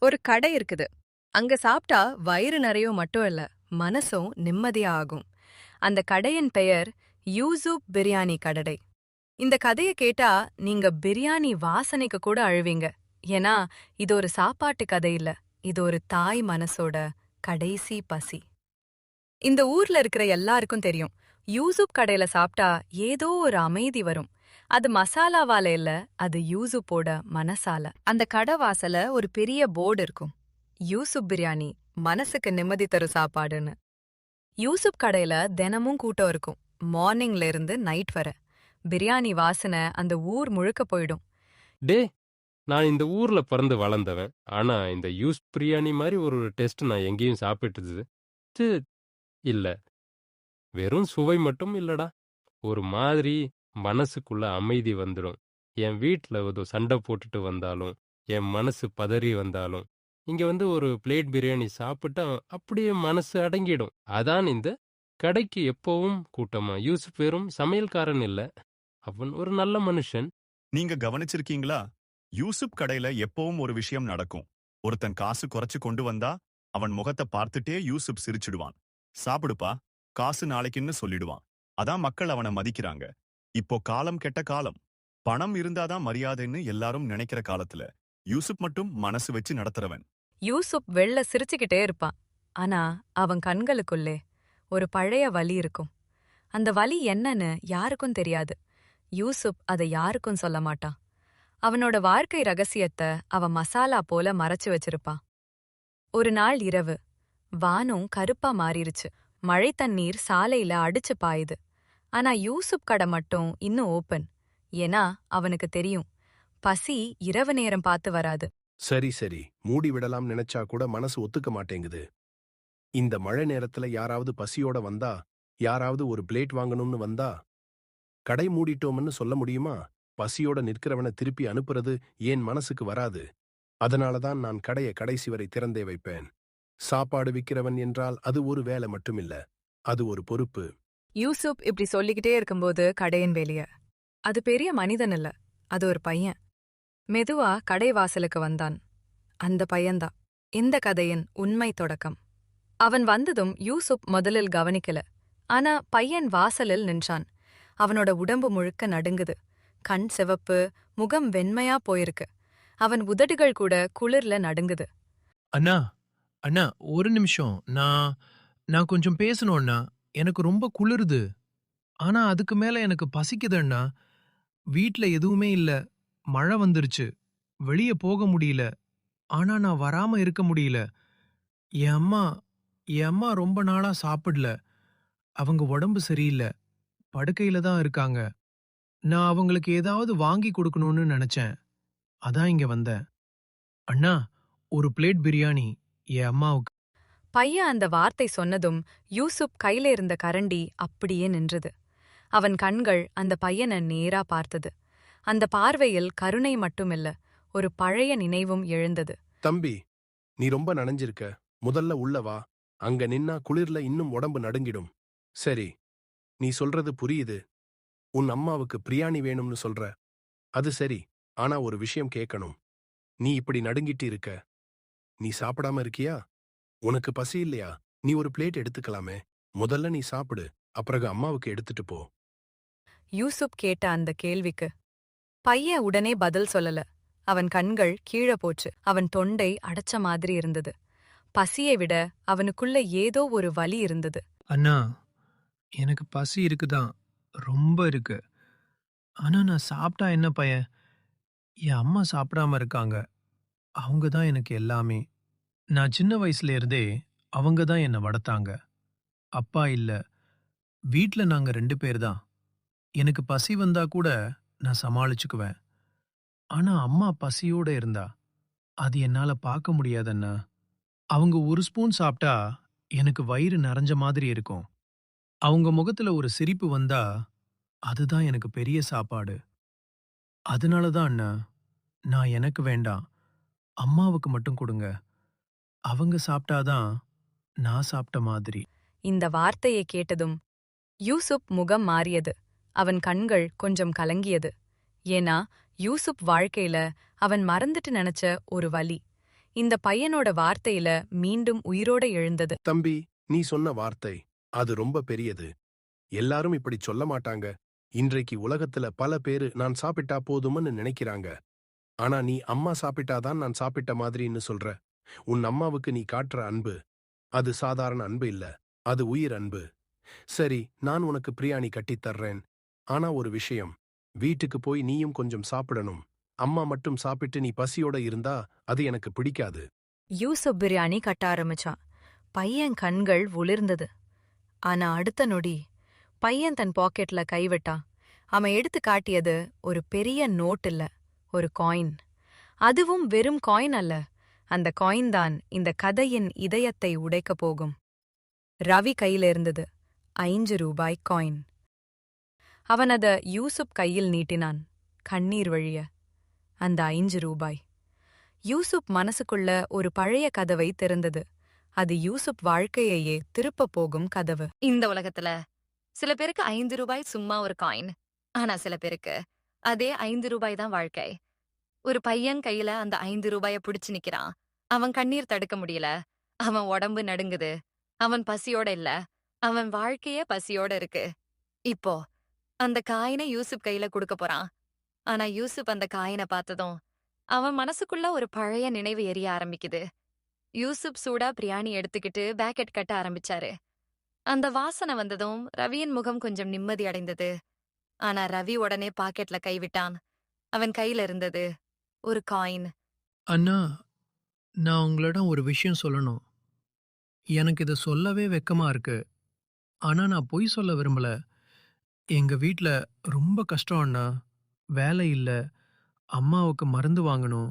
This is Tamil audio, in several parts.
ஒரு கடை இருக்குது. அங்க சாப்பிட்டா வயிறு நிறையும் மட்டும் இல்ல, மனசும் நிம்மதியா ஆகும். அந்த கடையின் பெயர் யூசுப் பிரியாணி கடை. இந்த கதைய கேட்டா நீங்க பிரியாணி வாசனைக்கு கூட அழுவீங்க. ஏன்னா இது ஒரு சாப்பாட்டு கதை இல்ல, இது ஒரு தாய் மனசோட கடைசி பசி. இந்த ஊர்ல இருக்கிற எல்லாருக்கும் தெரியும், யூசுப் கடையில சாப்பிட்டா ஏதோ ஒரு அமைதி வரும். அது மசாலாவால இல்ல, அது யூசுப்போட மனசால. அந்த கடை வாசல ஒரு பெரிய போர்டு இருக்கும், யூசுப் பிரியாணி, மனசுக்கு நிம்மதி தரும் சாப்பாடுன்னு. யூசுப் கடையில தினமும் கூட்டம் இருக்கும், மார்னிங்ல இருந்து நைட் வர. பிரியாணி வாசனை அந்த ஊர் முழுக்க போயிடும். டே, நான் இந்த ஊர்ல பிறந்து வளர்ந்தவன். ஆனா இந்த யூஸ் பிரியாணி மாதிரி ஒரு டெஸ்ட் நான் எங்கேயும் சாப்பிட்டது இல்ல. வெறும் சுவை மட்டும் இல்லடா. ஒரு மாதிரி மனசுக்குள்ள அமைதி வந்துடும். என் வீட்ல ஏதோ சண்டை போட்டுட்டு வந்தாலும், என் மனசு பதறி வந்தாலும், இங்க வந்து ஒரு பிளேட் பிரியாணி சாப்பிட்டா அப்படியே மனசு அடங்கிடும். அதான் இந்த கடைக்கு எப்பவும் கூட்டமா. யூசுப் வெறும் சமையல்காரன் இல்ல, அவன் ஒரு நல்ல மனுஷன். நீங்க கவனிச்சிருக்கீங்களா? யூசுப் கடையில எப்பவும் ஒரு விஷயம் நடக்கும். ஒருத்தன் காசு குறைச்சு கொண்டு வந்தா அவன் முகத்தை பார்த்துட்டே யூசுப் சிரிச்சிடுவான். சாப்பிடுப்பா, காசு நாளைக்குன்னு சொல்லிடுவான். அதான் மக்கள் அவனை மதிக்கிறாங்க. இப்போ காலம் கெட்ட காலம். பணம் இருந்தாதான் மரியாதைன்னு எல்லாரும் நினைக்கிற காலத்துல யூசுப் மட்டும் மனசு வச்சு நடத்துறவன். யூசுப் வெள்ள சிரிச்சுக்கிட்டே இருப்பான். ஆனா அவன் கண்களுக்குள்ளே ஒரு பழைய வலி இருக்கும். அந்த வலி என்னன்னு யாருக்கும் தெரியாது. யூசுப் அதை யாருக்கும் சொல்ல மாட்டான். அவனோட வாழ்க்கை ரகசியத்தை அவன் மசாலா போல மறைச்சு வச்சிருப்பான். ஒரு நாள் இரவு, வானம் கருப்பா மாறிருச்சு. மழை தண்ணீர் சாலையில அடிச்சு பாயுது. ஆனா யூசுப் கடை மட்டும் இன்னும் ஓப்பன். ஏன்னா அவனுக்கு தெரியும், பசி இரவு நேரம் பார்த்து வராது. சரி சரி, மூடி விடலாம் நினைச்சா கூட மனசு ஒத்துக்க மாட்டேங்குது. இந்த மழை நேரத்துல யாராவது பசியோட வந்தா, யாராவது ஒரு பிளேட் வாங்கணும்னு வந்தா, கடை மூடிட்டோம்னு சொல்ல முடியுமா? பசியோட நிற்கிறவனை திருப்பி அனுப்புறது ஏன் மனசுக்கு வராது? அதனாலதான் நான் கடையை கடைசி வரை திறந்தே வைப்பேன். சாப்பாடு விக்கிறவன் என்றால் அது ஒரு வேலை மட்டுமில்ல, அது ஒரு பொறுப்பு. யூசுப் இப்படி சொல்லிக்கிட்டே இருக்கும்போது கடையின் வெளிய, அது பெரிய மனிதன் இல்ல, அது ஒரு பையன். மெதுவா கடை வாசலுக்கு வந்தான். அந்த பையன்தான் இந்த கதையின் உண்மை தொடக்கம். அவன் வந்ததும் யூசுப் முதலில் கவனிக்கல. ஆனா பையன் வாசலில் நின்றான். அவனோட உடம்பு முழுக்க நடுங்குது. கண் சிவப்பு, முகம் வெண்மையா போயிருக்கு. அவன் உதடுகள் கூட குளிர்ல நடுங்குது. அண்ணா, அண்ணா, ஒரு நிமிஷம். நான் நான் கொஞ்சம் பேசணும் அண்ணா. எனக்கு ரொம்ப குளிருது. ஆனா அதுக்கு மேல எனக்கு பசிக்குது அண்ணா. வீட்ல எதுவுமே இல்ல. மழை வந்துருச்சு. வெளிய போக முடியல. ஆனா நான் வராம இருக்க முடியல. என் அம்மா என் அம்மா ரொம்ப நாளா சாப்பிடல. அவங்க உடம்பு சரியில்ல. படுக்கையில தான் இருக்காங்க. நான் அவங்களுக்கு ஏதாவது வாங்கி கொடுக்கணும்னு நினைச்சேன். அதான் இங்க வந்தேன். அண்ணா, ஒரு பிளேட் பிரியாணி என் அம்மாவுக்கு. பையன் அந்த வார்த்தை சொன்னதும் யூசுப் கையில இருந்த கரண்டி அப்படியே நின்றது. அவன் கண்கள் அந்த பையனை நேரா பார்த்தது. அந்த பார்வையில் கருணை மட்டுமில்ல, ஒரு பழைய நினைவும் எழுந்தது. தம்பி, நீ ரொம்ப நனைஞ்சிருக்க. முதல்ல உள்ள வா. அங்க நின்னா குளிர்ல இன்னும் உடம்பு நடுங்கிடும். சரி, நீ சொல்றது புரியுது. உன் அம்மாவுக்கு பிரியாணி வேணும்னு சொல்ற. அது சரி, ஆனா ஒரு விஷயம் கேட்கணும். நீ இப்படி நடுங்கிட்டு இருக்க. நீ சாப்பிடாம இருக்கியா? உனக்கு பசி இல்லையா? நீ ஒரு பிளேட் எடுத்துக்கலாமே. முதல்ல நீ சாப்பிடு, அப்புறம் அம்மாவுக்கு எடுத்துட்டு போ. யூசுப் கேட்ட அந்த கேள்விக்கு பையன் உடனே பதில் சொல்லல. அவன் கண்கள் கீழே போச்சு. அவன் தொண்டை அடைச்ச மாதிரி இருந்தது. பசியை விட அவனுக்குள்ள ஏதோ ஒரு வலி இருந்தது. அண்ணா, எனக்கு பசி இருக்குதான். ரொம்ப இருக்கு. ஆனா நான் சாப்பிட்டா என்ன பையன்? என் அம்மா சாப்பிடாம இருக்காங்க. அவங்க தான் எனக்கு எல்லாமே. நான் சின்ன வயசுல இருந்தே அவங்க தான் என்ன வளர்த்தாங்க. அப்பா இல்ல. வீட்ல நாங்க 2 பேர் தான். எனக்கு பசி வந்தா கூட நான் சமாளிச்சுக்குவேன். ஆனா அம்மா பசியோட இருந்தா, அது என்னால பார்க்க முடியாதண்ணா. அவங்க ஒரு ஸ்பூன் சாப்பிட்டா எனக்கு வயிறு நிறைஞ்ச மாதிரி இருக்கும். அவங்க முகத்துல ஒரு சிரிப்பு வந்தா, அதுதான் எனக்கு பெரிய சாப்பாடு. அதனால தான் அண்ணா, நான் எனக்கு வேண்டாம். அம்மாவுக்கு மட்டும் கொடுங்க. அவங்க சாப்பிட்டாதான் நான் சாப்பிட்ட மாதிரி. இந்த வார்த்தையை கேட்டதும் யூசுப் முகம் மாறியது. அவன் கண்கள் கொஞ்சம் கலங்கியது. ஏன்னா யூசுப் வாழ்க்கையில அவன் மறந்துட்டு நினைச்ச ஒரு வலி, இந்த பையனோட வார்த்தையில மீண்டும் உயிரோட எழுந்தது. தம்பி, நீ சொன்ன வார்த்தை அது ரொம்ப பெரியது. எல்லாரும் இப்படி சொல்ல மாட்டாங்க. இன்றைக்கு உலகத்துல பல பேரு நான் சாப்பிட்டா போதும்னு நினைக்கிறாங்க. ஆனா நீ அம்மா சாப்பிட்டாதான் நான் சாப்பிட்ட மாதிரின்னு சொல்ற. உன் அம்மாவுக்கு நீ காட்டுற அன்பு அது சாதாரண அன்பு இல்ல, அது உயிர் அன்பு. சரி, நான் உனக்கு பிரியாணி கட்டித் தர்றேன். ஆனா ஒரு விஷயம், வீட்டுக்கு போய் நீயும் கொஞ்சம் சாப்பிடணும். அம்மா மட்டும் சாப்பிட்டு நீ பசியோட இருந்தா அது எனக்கு பிடிக்காது. யூசுப் பிரியாணி கட்ட ஆரம்பிச்சான். பையன் கண்கள் ஒளிர்ந்தது. ஆனா அடுத்த நொடி பையன் தன் பாக்கெட்ல கைவிட்டான். அவன் எடுத்து காட்டியது ஒரு பெரிய நோட் இல்ல, ஒரு காயின். அதுவும் வெறும் காயின் அல்ல. அந்த காயின் தான் இந்த கதையின் இதயத்தை உடைக்கப் போகும். ரவி கையில இருந்தது 5 ரூபாய் காயின். அவன் அத யூசுப் கையில் நீட்டினான், கண்ணீர் வழிய. அந்த 5 ரூபாய் யூசுப் மனசுக்குள்ள ஒரு பழைய கதவை திறந்தது. அது யூசுப் வாழ்க்கையையே திருப்பப் போகும் கதவு. இந்த உலகத்துல சில பேருக்கு 5 ரூபாய் சும்மா ஒரு காயின். ஆனா சில பேருக்கு அதே 5 ரூபாய் தான் வாழ்க்கை. ஒரு பையன் கையில அந்த 5 ரூபாய புடிச்சு நிக்கிறான். அவன் கண்ணீர் தடுக்க முடியல. அவன் உடம்பு நடுங்குது. அவன் பசியோட இல்ல. அவன் வாழ்க்கையே பசியோட இருக்கு. இப்போ அந்த காயினை யூசுப் கையில குடுக்க போறான். ஆனா யூசுப் அந்த காயினை பார்த்ததும் அவன் மனசுக்குள்ள ஒரு பழைய நினைவு எரிய ஆரம்பிக்குது. யூசுப் சூடா பிரியாணி எடுத்துக்கிட்டு பேக்கெட் கட்ட ஆரம்பிச்சாரு. அந்த வாசனை வந்ததும் ரவியின் முகம் கொஞ்சம் நிம்மதி அடைந்தது. ஆனா ரவி உடனே பாக்கெட்ல கைவிட்டான். அவன் கையில இருந்தது ஒரு காயின். அண்ணா, நான் உங்களிடம் ஒரு விஷயம் சொல்லணும். எனக்கு இத சொல்லவே வெட்கமா இருக்கு. ஆனா நான் பொய் சொல்ல விரும்பல. எங்க வீட்ல ரொம்ப கஷ்டம் அண்ணா. வேலை இல்ல. அம்மாவுக்கு மருந்து வாங்கணும்.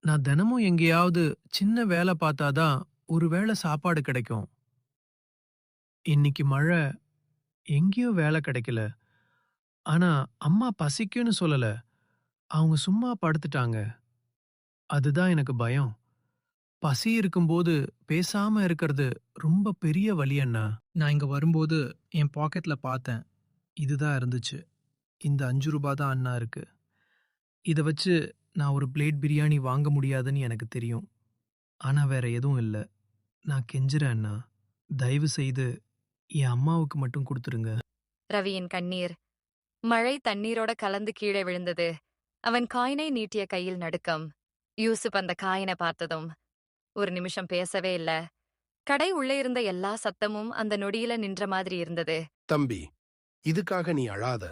நான் தினமும் எங்கேயாவது சின்ன வேலை பார்த்தா தான் ஒரு வேளை சாப்பாடு கிடைக்கும். இன்னைக்கு மழை, எங்கேயும் வேலை கிடைக்கல. ஆனா அம்மா பசிக்குன்னு சொல்லல. அவங்க சும்மா படுத்துட்டாங்க. அதுதான் எனக்கு பயம். பசி இருக்கும்போது பேசாம இருக்கிறது ரொம்ப பெரிய வலி அண்ணா. நான் இங்க வரும்போது என் பாக்கெட்ல பார்த்தேன். இதுதான் இருந்துச்சு. இந்த 5 ரூபாய் தான் அண்ணா இருக்கு. இத வச்சு நான் ஒரு பிளேட் பிரியாணி வாங்க முடியாதுன்னு எனக்கு தெரியும். ஆனா வேற எதுவும் இல்ல. நான் கெஞ்சுறேன் அண்ணா. தயவு செய்து என் அம்மாவுக்கு மட்டும் குடுத்துருங்க. ரவியின் கண்ணீர் மழை தண்ணீரோட கலந்து கீழே விழுந்தது. அவன் காயினை நீட்டிய கையில் நடுக்கம். யூசுப் அந்த காயினை பார்த்ததும் ஒரு நிமிஷம் பேசவே இல்ல. கடை உள்ளே இருந்த எல்லா சத்தமும் அந்த நொடியில நின்ற மாதிரி இருந்தது. தம்பி, இதுக்காக நீ அழாத.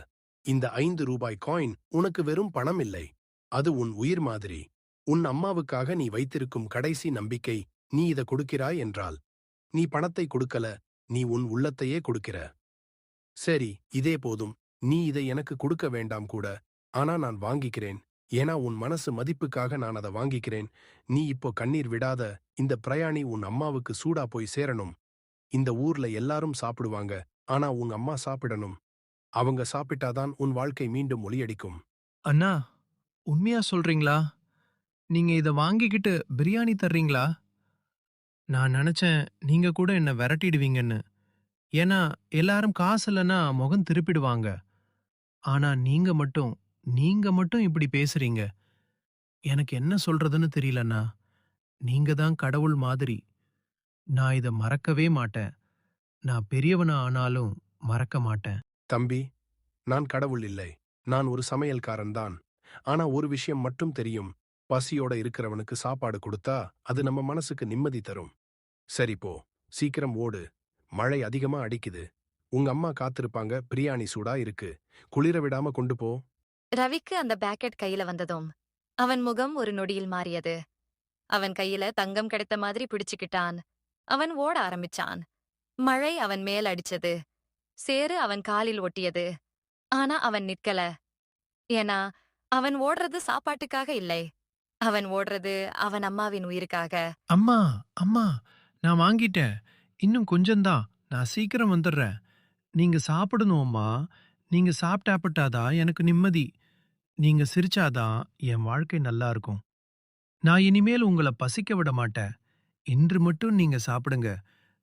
இந்த 5 ரூபாய் காயின் உனக்கு வெறும் பணம் இல்லை. அது உன் உயிர் மாதிரி. உன் அம்மாவுக்காக நீ வைத்திருக்கும் கடைசி நம்பிக்கை. நீ இத கொடுக்கிறாய் என்றால் நீ பணத்தை கொடுக்கல, நீ உன் உள்ளத்தையே கொடுக்கிற. சரி, இதே போதும். நீ இதை எனக்கு கொடுக்க வேண்டாம் கூட. ஆனா நான் வாங்கிக்கிறேன். ஏன்னா உன் மனசு மதிப்புக்காக நான் அதை வாங்கிக்கிறேன். நீ இப்போ கண்ணீர் விடாத. இந்த பிரயாணி உன் அம்மாவுக்கு சூடா போய் சேரணும். இந்த ஊர்ல எல்லாரும் சாப்பிடுவாங்க. ஆனா உன் அம்மா சாப்பிடணும். அவங்க சாப்பிட்டாதான் உன் வாழ்க்கை மீண்டும் ஒளியடிக்கும். அண்ணா, உண்மையா சொல்றீங்களா? நீங்க இத வாங்கிக்கிட்டு பிரியாணி தர்றீங்களா? நான் நினைச்சேன் நீங்க கூட என்ன விரட்டிடுவீங்கன்னு. ஏன்னா எல்லாரும் காசு இல்லைன்னா முகம் திருப்பிடுவாங்க. ஆனா நீங்க மட்டும் இப்படி பேசுறீங்க. எனக்கு என்ன சொல்றதுன்னு தெரியலண்ணா. நீங்க தான் கடவுள் மாதிரி. நான் இத மறக்கவே மாட்டேன். நான் பெரியவனா ஆனாலும் மறக்க மாட்டேன். தம்பி, நான் கடவுள் இல்லை. நான் ஒரு சமையல்காரன் தான். ஆனா ஒரு விஷயம் மட்டும் தெரியும். பசியோட இருக்கிறவனுக்கு சாப்பாடு கொடுத்தா அது நம்ம மனசுக்கு நிம்மதி தரும். சரி போ, சீக்கிரம் ஓடு. மழை அதிகமா அடிக்குது. உங்க அம்மா காத்திருப்பாங்க. பிரியாணி சூடா இருக்கு. குளிர விடாம கொண்டு போ. ரவிக்கு அந்த பேக்கெட் கையில வந்ததும் அவன் முகம் ஒரு நொடியில் மாறியது. அவன் கையில தங்கம் கிடைத்த மாதிரி பிடிச்சுக்கிட்டான். அவன் ஓட ஆரம்பிச்சான். மழை அவன் மேல் அடிச்சது. சேறு அவன் காலில் ஒட்டியது. ஆனா அவன் நிற்கல. ஏன்னா அவன் ஓடுறது சாப்பாட்டுக்காக இல்லை. அவன் ஓடுறது அவன் அம்மாவின் உயிருக்காக. அம்மா, அம்மா, நான் வாங்கிட்டேன். இன்னும் கொஞ்சம்தான். நான் சீக்கிரம் வந்துடுறேன். நீங்க சாப்பிடணும் அம்மா. நீங்க சாப்பிட்டாதான் எனக்கு நிம்மதி. நீங்க சிரிச்சாதான் என் வாழ்க்கை நல்லா இருக்கும். நான் இனிமேல் உங்கள பசிக்க விட மாட்டேன். இன்று மட்டும் நீங்க சாப்பிடுங்க.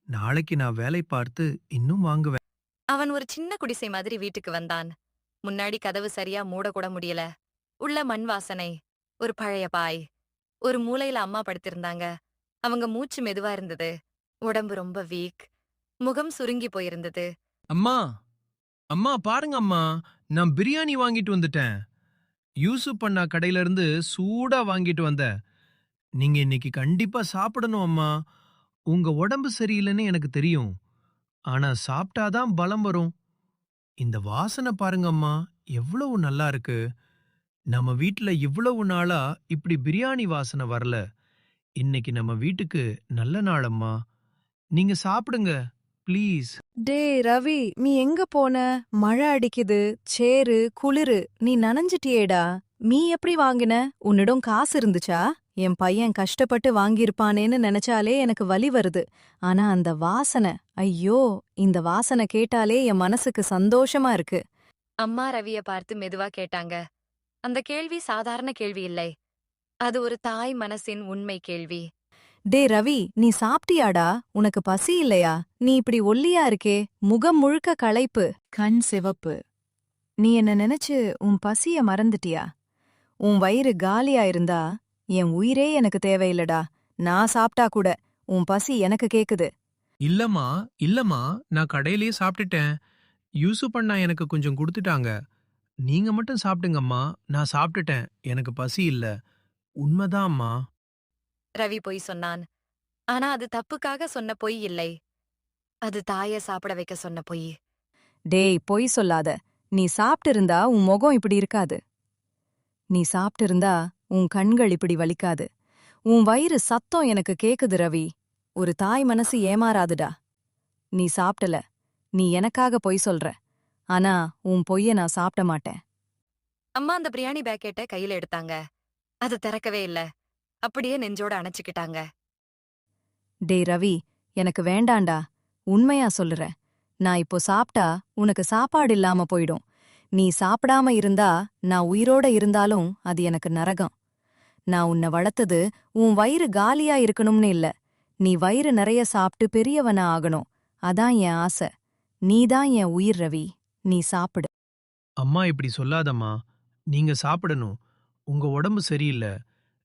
நாளைக்கு நான் வேலை பார்த்து இன்னும் வாங்குவேன். அவன் ஒரு சின்ன குடிசை மாதிரி வீட்டுக்கு வந்தான். முன்னாடி கதவு சரியா மூடக்கூட முடியல. உள்ள மண் வாசனை, ஒரு பழைய பாய். ஒரு மூலையில அம்மா படுத்திருந்தாங்க. அவங்க மூச்சு மெதுவா இருந்தது. உடம்பு ரொம்ப வீக். முகம் சுருங்கி போயிருந்தது. அம்மா அம்மா பாருங்க அம்மா, நான் பிரியாணி வாங்கிட்டு வந்துட்டேன். யூசுப் அண்ணா கடையில இருந்து சூடா வாங்கிட்டு வந்தேன். நீங்க இன்னைக்கு கண்டிப்பா சாப்பிடணும் அம்மா. உங்க உடம்பு சரியில்லைன்னு எனக்கு தெரியும். ஆனா சாப்பிட்டாதான் பலம் வரும். இந்த வாசனை பாருங்க அம்மா, எவ்வளவு நல்லா இருக்கு. நம்ம வீட்ல இவ்வளவு நாளா இப்படி பிரியாணி வாசனை வரல. இன்னைக்கு நம்ம வீட்டுக்கு நல்ல நாள் அம்மா. நீங்க சாப்பிடுங்க ப்ளீஸ். டேய் ரவி, நீ எங்க போன? மழை அடிக்குது, சேரு, குளிரு, நீ நனைஞ்சிட்டியேடா. நீ எப்படி வாங்கின? உன்னிடம் காசு இருந்துச்சா? என் பையன் கஷ்டப்பட்டு வாங்கியிருப்பானேன்னு நினைச்சாலே எனக்கு வலி வருது. ஆனா அந்த வாசனை, ஐயோ, இந்த வாசனை கேட்டாலே என் மனசுக்கு சந்தோஷமா இருக்கு. அம்மா ரவிய பார்த்து மெதுவா கேட்டாங்க. அந்த கேள்வி சாதாரண கேள்வி இல்லை. அது ஒரு தாய் மனசின் உண்மை கேள்வி. டே ரவி, நீ சாப்பிட்டியாடா? உனக்கு பசி இல்லையா? நீ இப்படி ஒல்லியா இருக்கே, முகம் முழுக்க களைப்பு, கண் சிவப்பு. நீ என்ன நினைச்சு உன் பசிய மறந்துட்டியா? உன் வயிறு காலியா இருந்தா என் உயிரே எனக்கு தேவையில்லடா. நான் சாப்பிட்டா கூட உன் பசி எனக்கு கேக்குது. இல்லம்மா இல்லம்மா, நான் கடையிலேயே சாப்பிட்டுட்டேன். யூசுப் அண்ணா எனக்கு கொஞ்சம் கொடுத்துட்டாங்க. நீங்க மட்டும் சாப்பிடுங்கம்மா. நான் சாப்பிட்டுட்டேன். எனக்கு பசி இல்ல. உண்மைதான் அம்மா. ரவி பொய் சொன்னான். ஆனா அது தப்புக்காக சொன்ன பொய் இல்லை. அது தாய சாப்பிட வைக்க சொன்ன பொய். டேய், பொய் சொல்லாத. நீ சாப்பிட்டு இருந்தா உன் முகம் இப்படி இருக்காது. நீ சாப்பிட்டு இருந்தா உன் கண்கள் இப்படி வலிக்காது. உன் வயிறு சத்தம் எனக்கு கேக்குது ரவி. ஒரு தாய் மனசு ஏமாறாதுடா. நீ சாப்பிட்டல. நீ எனக்காக பொய் சொல்ற. ஆனா உன் பொய்ய நான் சாப்பிட மாட்டேன். அம்மா அந்த பிரியாணி பேக்கெட்ட கையில எடுத்தாங்க. அது திறக்கவே இல்ல. அப்படியே நெஞ்சோட அணைச்சுக்கிட்டாங்க. டேய் ரவி, எனக்கு வேண்டாண்டா. உண்மையா சொல்லுறேன். நான் இப்போ சாப்பிட்டா உனக்கு சாப்பாடு இல்லாம போயிடும். நீ சாப்பிடாம இருந்தா நான் உயிரோட இருந்தாலும் அது எனக்கு நரகம். நான் உன்னை வளர்த்தது உன் வயிறு காலியா இருக்கணும்னு இல்ல. நீ வயிறு நிறைய சாப்பிட்டு பெரியவனா ஆகணும். அதான் என் ஆசை. நீதான் என் உயிர் ரவி. நீ சாப்பிடு. அம்மா இப்படி சொல்லாதம்மா. நீங்க சாப்பிடணும். உங்க உடம்பு சரியில்லை.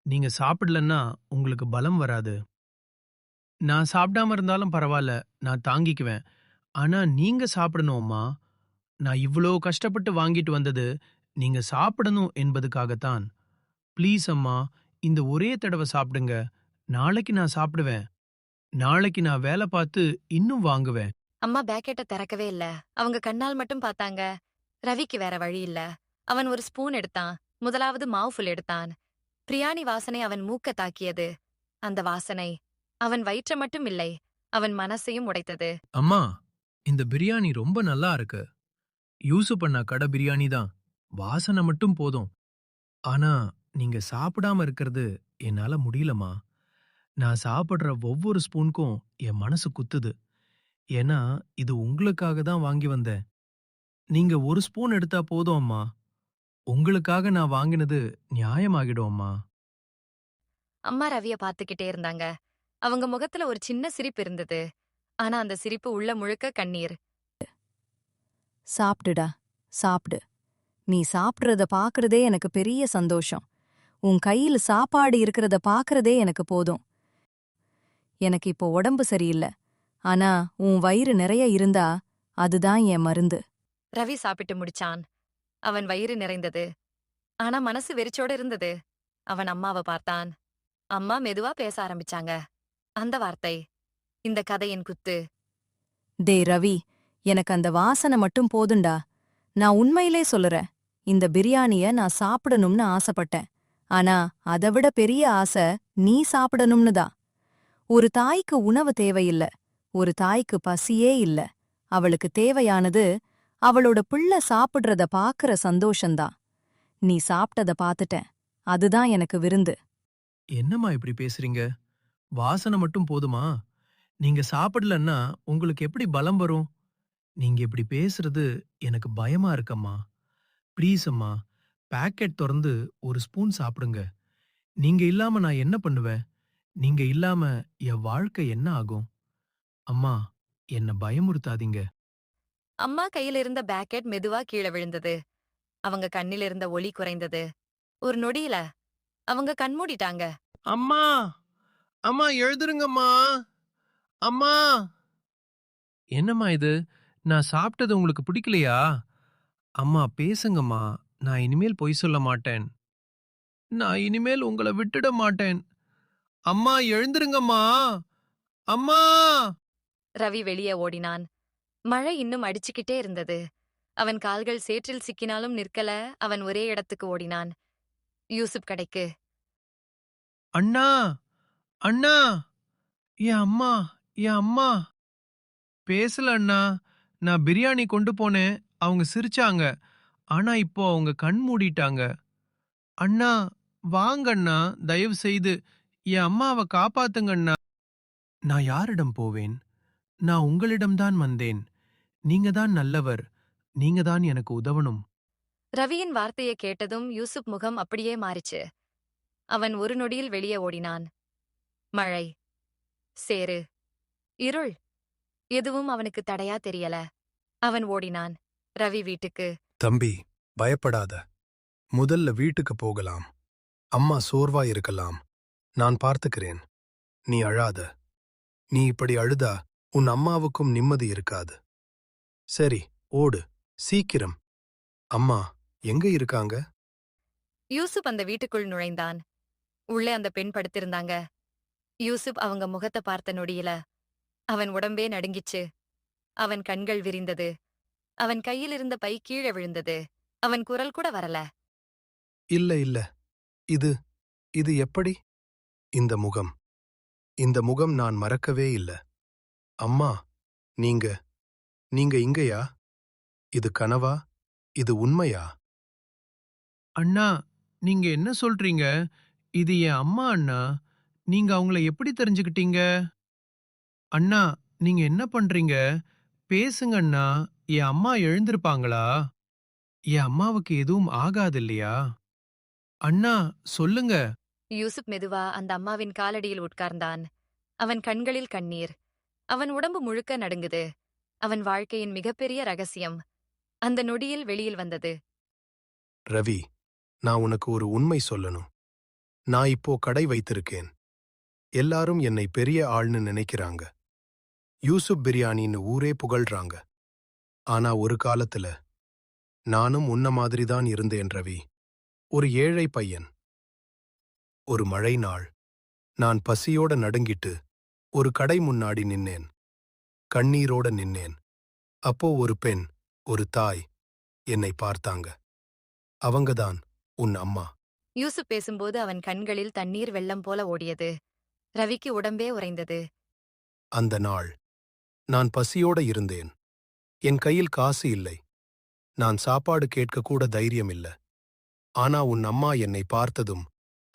நீங்க சாப்பிடலன்னா உங்களுக்கு பலம் வராது. நான் சாப்பிடாம இருந்தாலும் பரவாயில்ல. நான் தாங்கிக்குவேன். ஆனா நீங்க சாப்பிடணும் அம்மா. நான் இவ்ளோ கஷ்டப்பட்டு வாங்கிட்டு வந்தது நீங்க சாப்பிடணும் என்பதுக்காகத்தான். ப்ளீஸ் அம்மா, இந்த ஒரே தடவை சாப்பிடுங்க. நாளைக்கு நான் சாப்பிடுவேன். நாளைக்கு நான் வேலை பார்த்து இன்னும் வாங்குவேன். அம்மா பேக்கெட்ட திறக்கவே இல்ல. அவங்க கண்ணால் மட்டும் பார்த்தாங்க. ரவிக்கு வேற வழி இல்ல. அவன் ஒரு ஸ்பூன் எடுத்தான். முதலாவது மாவுஃபுல் எடுத்தான். பிரியாணி வாசனை அவன் மூக்க தாக்கியது. அந்த வாசனை அவன் வயிற்ற மட்டும் இல்லை, அவன் மனசையும் உடைத்தது. அம்மா, இந்த பிரியாணி ரொம்ப நல்லா இருக்கு. யூசுப் அண்ணா கடை பிரியாணி தான். வாசனை மட்டும் போதும். ஆனா நீங்க சாப்பிடாம இருக்கிறது என்னால முடியலம்மா. நான் சாப்பிடுற ஒவ்வொரு ஸ்பூனுக்கும் என் மனசு குத்துது. ஏன்னா இது உங்களுக்காக தான் வாங்கி வந்தேன். நீங்க ஒரு ஸ்பூன் எடுத்தா போதும் அம்மா. உங்களுக்காக நான் வாங்கினது நியாயமாகிடும் அம்மா. அம்மா ரவிய பார்த்துக்கிட்டே இருந்தாங்க. அவங்க முகத்துல ஒரு சின்ன சிரிப்பு இருந்தது. ஆனா அந்த சிரிப்பு உள்ள முழுக்க கண்ணீர். சாப்பிடுடா, சாப்பிடு. நீ சாப்பிடுறத பாக்குறதே எனக்கு பெரிய சந்தோஷம். உன் கையில சாப்பாடு இருக்கிறத பாக்குறதே எனக்கு போதும். எனக்கு இப்போ உடம்பு சரியில்லை. ஆனா உன் வயிறு நிறைய இருந்தா அதுதான் என் மருந்து. ரவி சாப்பிட்டு முடிச்சான். அவன் வயிறு நிறைந்தது. ஆனா மனசு வெறிச்சோட இருந்தது. அவன் அம்மாவ பார்த்தான். அம்மா மெதுவா பேச ஆரம்பிச்சாங்க. அந்த வார்த்தை, இந்த கதையின் குத்து. டேய் ரவி, எனக்கு அந்த வாசனை மட்டும் போதுண்டா. நான் உண்மையிலே சொல்லுறேன். இந்த பிரியாணிய நான் சாப்பிடணும்னு ஆசைப்பட்டேன். ஆனா அதைவிட பெரிய ஆசை நீ சாப்பிடணும்னு தான். ஒரு தாய்க்கு உணவு தேவையில்ல. ஒரு தாய்க்கு பசியே இல்ல. அவளுக்கு தேவையானது அவளோட பிள்ளை சாப்பிடுறத பாக்குற சந்தோஷந்தான். நீ சாப்பிட்டத பாத்துட்டேன். அதுதான் எனக்கு விருந்து. என்னம்மா இப்படி பேசுறீங்க? வாசனை மட்டும் போதுமா? நீங்க சாப்பிடலன்னா உங்களுக்கு எப்படி பலம் வரும்? நீங்க இப்படி பேசுறது எனக்கு பயமா இருக்கம்மா. ப்ளீஸ் அம்மா, பாக்கெட் தொறந்து ஒரு ஸ்பூன் சாப்பிடுங்க. நீங்க இல்லாம நான் என்ன பண்ணுவேன்? நீங்க இல்லாம என் வாழ்க்கை என்ன ஆகும்? அம்மா, என்ன பயமுறுத்தாதீங்க. அம்மா கையில இருந்த பேக்கெட் மெதுவா கீழே விழுந்தது. அவங்க கண்ணில் இருந்த ஒளி குறைந்தது. ஒரு நொடியில அவங்க கண்மூடிட்டாங்க. அம்மா அம்மா எழுதுருங்கம்மா. அம்மா. என்னம்மா இது? நான் சாப்பிட்டது உங்களுக்கு பிடிக்கலையா? அம்மா பேசுங்கம்மா. நான் இனிமேல் பொய் சொல்ல மாட்டேன். நான் இனிமேல் உங்கள விட்டுட மாட்டேன். அம்மா எழுந்திருங்கம்மா. அம்மா. ரவி வெளியே ஓடினான். மழை இன்னும் அடிச்சுக்கிட்டே இருந்தது. அவன் கால்கள் சேற்றில் சிக்கினாலும் நிற்கல. அவன் ஒரே இடத்துக்கு ஓடினான். யூசுப் கடைக்கு. அண்ணா அண்ணா. என் அம்மா என் அம்மா. பேசல அண்ணா. நான் பிரியாணி கொண்டு போனேன். அவங்க சிரிச்சாங்க. ஆனா இப்போ அவங்க கண் மூடிட்டாங்க. அண்ணா வாங்க அண்ணா. தயவு செய்து என் அம்மாவை காப்பாத்துங்க அண்ணா. நான் யாரிடம் போவேன்? நான் உங்களிடம்தான் வந்தேன். நீங்க தான் நல்லவர். நீங்க தான் எனக்கு உதவணும். ரவியின் வார்த்தையை கேட்டதும் யூசுப் முகம் அப்படியே மாறிச்சு. அவன் ஒரு நொடியில் வெளியே ஓடினான். மழை, சேறு, இருள், எதுவும் அவனுக்கு தடையா தெரியல. அவன் ஓடினான் ரவி வீட்டுக்கு. தம்பி, பயப்படாத. முதல்ல வீட்டுக்கு போகலாம். அம்மா சோர்வா இருக்கலாம். நான் பார்த்துக்கிறேன். நீ அழாத. நீ இப்படி அழுதா உன் அம்மாவுக்கும் நிம்மதி இருக்காது. சரி, ஓடு. சீக்கிரம். அம்மா எங்க இருக்காங்க? யூசுப் அந்த வீட்டுக்குள் நுழைந்தான். உள்ளே அந்த பெண் படுத்திருந்தாங்க. யூசுப் அவங்க முகத்தை பார்த்த நொடியில அவன் உடம்பே நடுங்கிச்சு. அவன் கண்கள் விரிந்தது. அவன் கையில் இருந்த பை கீழே விழுந்தது. அவன் குரல் கூட வரல. இல்ல இல்ல. இது இது எப்படி? இந்த முகம். இந்த முகம் நான் மறக்கவே இல்ல. அம்மா, நீங்க நீங்க இங்கயா? இது கனவா? இது உண்மையா? அண்ணா நீங்க என்ன சொல்றீங்க? இது என் அம்மா அண்ணா. நீங்க அவங்கள எப்படி தெரிஞ்சுக்கிட்டீங்க? அண்ணா நீங்க என்ன பண்றீங்க? பேசுங்க அண்ணா. என் அம்மா எழுந்திருப்பாங்களா? என் அம்மாவுக்கு எதுவும் ஆகாது இல்லையா? அண்ணா சொல்லுங்க. யூசுப் மெதுவா அந்த அம்மாவின் காலடியில் உட்கார்ந்தான். அவன் கண்களில் கண்ணீர். அவன் உடம்பு முழுக்க நடுங்குது. அவன் வாழ்க்கையின் மிகப்பெரிய ரகசியம் அந்த நொடியில் வெளியில் வந்தது. ரவி, நான் உனக்கு ஒரு உண்மை சொல்லணும். நான் இப்போ கடை வைத்திருக்கேன். எல்லாரும் என்னை பெரிய ஆள்னு நினைக்கிறாங்க. யூசுப் பிரியாணின்னு ஊரே புகழ்றாங்க. ஆனா ஒரு காலத்துல நானும் உன்ன மாதிரிதான் இருந்தேன் ரவி. ஒரு ஏழை பையன். ஒரு மழை நாள் நான் பசியோட நடுங்கிட்டு ஒரு கடை முன்னாடி நின்னேன். கண்ணீரோட நின்னேன். அப்போ ஒரு பெண், ஒரு தாய் என்னை பார்த்தாங்க. அவங்கதான் உன் அம்மா. யூசுப் பேசும்போது அவன் கண்களில் தண்ணீர் வெள்ளம் போல ஓடியது. ரவிக்கு உடம்பே உறைந்தது. அந்த நாள் நான் பசியோட இருந்தேன். என் கையில் காசு இல்லை. நான் சாப்பாடு கேட்க கூட தைரியம் இல்ல. ஆனா உன் அம்மா என்னை பார்த்ததும்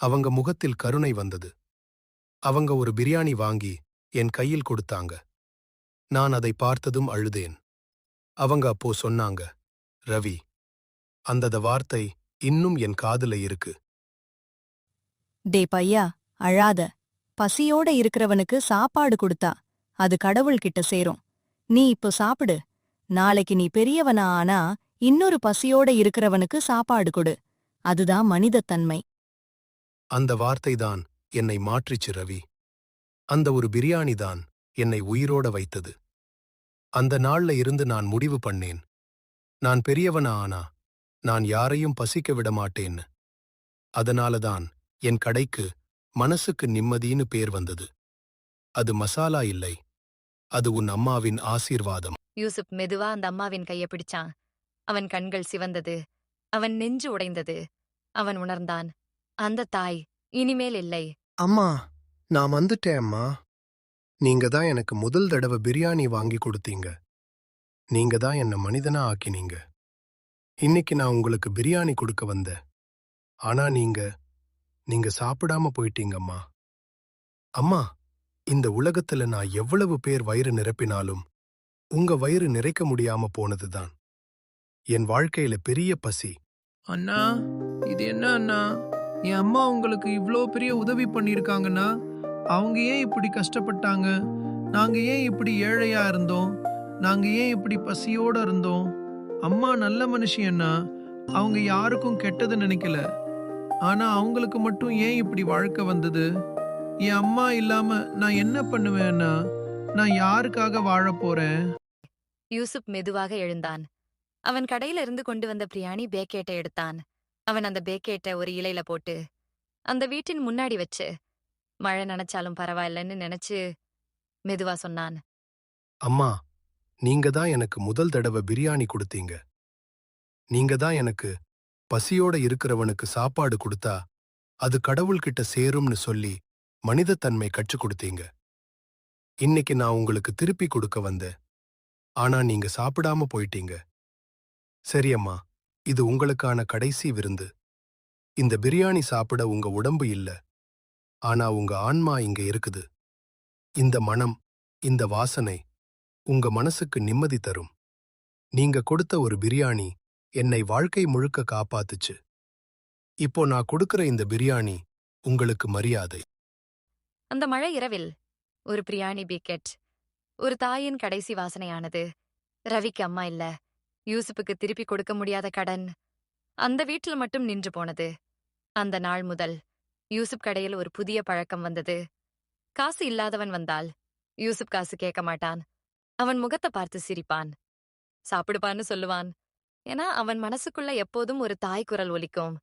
அவங்க முகத்தில் கருணை வந்தது. அவங்க ஒரு பிரியாணி வாங்கி என் கையில் கொடுத்தாங்க. நான் அதை பார்த்ததும் அழுதேன். அவங்க அப்போ சொன்னாங்க, ரவி, அந்த வார்த்தை இன்னும் என் காதுல இருக்கு. டே பையா, அழாத. பசியோட இருக்கிறவனுக்கு சாப்பாடு கொடுத்தா அது கடவுள்கிட்ட சேரும். நீ இப்போ சாப்பிடு. நாளைக்கு நீ பெரியவனா ஆனா இன்னொரு பசியோட இருக்கிறவனுக்கு சாப்பாடு கொடு. அதுதான் மனிதத்தன்மை. அந்த வார்த்தைதான் என்னை மாற்றிச்சு ரவி. அந்த ஒரு பிரியாணி தான் என்னை உயிரோட வைத்தது. அந்த நாள்ல இருந்து நான் முடிவு பண்ணேன். நான் பெரியவனா ஆனா நான் யாரையும் பசிக்க விட மாட்டேன்னு. அதனாலதான் என் கடைக்கு மனசுக்கு நிம்மதின்னு பேர் வந்தது. அது மசாலா இல்லை. அது உன் அம்மாவின் ஆசீர்வாதம். யூசுப் மெதுவா அந்த அம்மாவின் கையை பிடிச்சான். அவன் கண்கள் சிவந்தது. அவன் நெஞ்சு உடைந்தது. அவன் உணர்ந்தான், அந்த தாய் இனிமேல் இல்லை. அம்மா, நான் வந்துட்டேன் அம்மா. நீங்க தான் எனக்கு முதல் தடவை பிரியாணி வாங்கி கொடுத்தீங்க. நீங்க தான் என்ன மனிதனா ஆக்கினீங்க. இன்னைக்கு நான் உங்களுக்கு பிரியாணி கொடுக்க வந்தேன். ஆனா நீங்க சாப்பிடாம போயிட்டீங்கம்மா. அம்மா, இந்த உலகத்துல நான் எவ்வளவு பேர் வயிறு நிரப்பினாலும் உங்க வயிறு நிறைக்க முடியாம போனதுதான் என் வாழ்க்கையில பெரிய பசி. அண்ணா இது என்ன அண்ணா? என் அம்மா உங்களுக்கு இவ்ளோ பெரிய உதவி பண்ணிருக்காங்கன்னா அவங்க ஏன் இப்படி கஷ்டப்பட்டாங்க? நாங்க ஏன் இப்படி ஏழையா இருந்தோம்? நாங்க ஏன் இப்படி பசியோட இருந்தோம்? அம்மா நல்ல மனுஷி அண்ணா. அவங்க யாருக்கும் கெட்டது நினைக்கல. ஆனா அவங்களுக்கு மட்டும் ஏன் இப்படி வாழ்க்கை வந்தது? என் அம்மா இல்லாம நான் என்ன பண்ணுவேன்னா? நான் யாருக்காக வாழப் போறேன்? யூசுப் மெதுவாக எழுந்தான். அவன் கடையில இருந்து கொண்டு வந்த பிரியாணி பேக்கெட்டை எடுத்தான். அவன் அந்த பேக்கெட்டை ஒரு இலையில போட்டு அந்த வீட்டின் முன்னாடி வச்சு மழை நனைச்சாலும் பரவாயில்லன்னு நினைச்சு மெதுவா சொன்னான். அம்மா, நீங்க தான் எனக்கு முதல் தடவை பிரியாணி கொடுத்தீங்க. நீங்க தான் எனக்கு பசியோட இருக்கிறவனுக்கு சாப்பாடு கொடுத்தா அது கடவுள்கிட்ட சேரும்னு சொல்லி மனிதத்தன்மை கற்றுக் கொடுத்தீங்க. இன்னைக்கு நான் உங்களுக்கு திருப்பி கொடுக்க வந்தேன். ஆனா நீங்க சாப்பிடாம போயிட்டீங்க. சரி அம்மா, இது உங்களுக்கான கடைசி விருந்து. இந்த பிரியாணி சாப்பிட உங்க உடம்பு இல்ல, ஆனா உங்க ஆன்மா இங்க இருக்குது. இந்த மனம், இந்த வாசனை உங்க மனசுக்கு நிம்மதி தரும். நீங்க கொடுத்த ஒரு பிரியாணி என்னை வாழ்க்கை முழுக்க காப்பாத்துச்சு. இப்போ நான் கொடுக்கிற இந்த பிரியாணி உங்களுக்கு மரியாதை. அந்த மழை இரவில் ஒரு பிரியாணி பேக்கெட் ஒரு தாயின் கடைசி வாசனையானது. ரவிக்கு அம்மா இல்ல. யூசுப்புக்கு திருப்பி கொடுக்க முடியாத கடன் அந்த வீட்டில் மட்டும் நின்று போனது. அந்த நாள் முதல் யூசுப் கடையில் ஒரு புதிய பழக்கம் வந்தது. காசு இல்லாதவன் வந்தால் யூசுப் காசு கேட்க மாட்டான். அவன் முகத்தை பார்த்து சிரிப்பான். சாப்பிடுப்பான்னு சொல்லுவான். ஏன்னா அவன் மனசுக்குள்ள எப்போதும் ஒரு தாய் குரல் ஒலிக்கும்.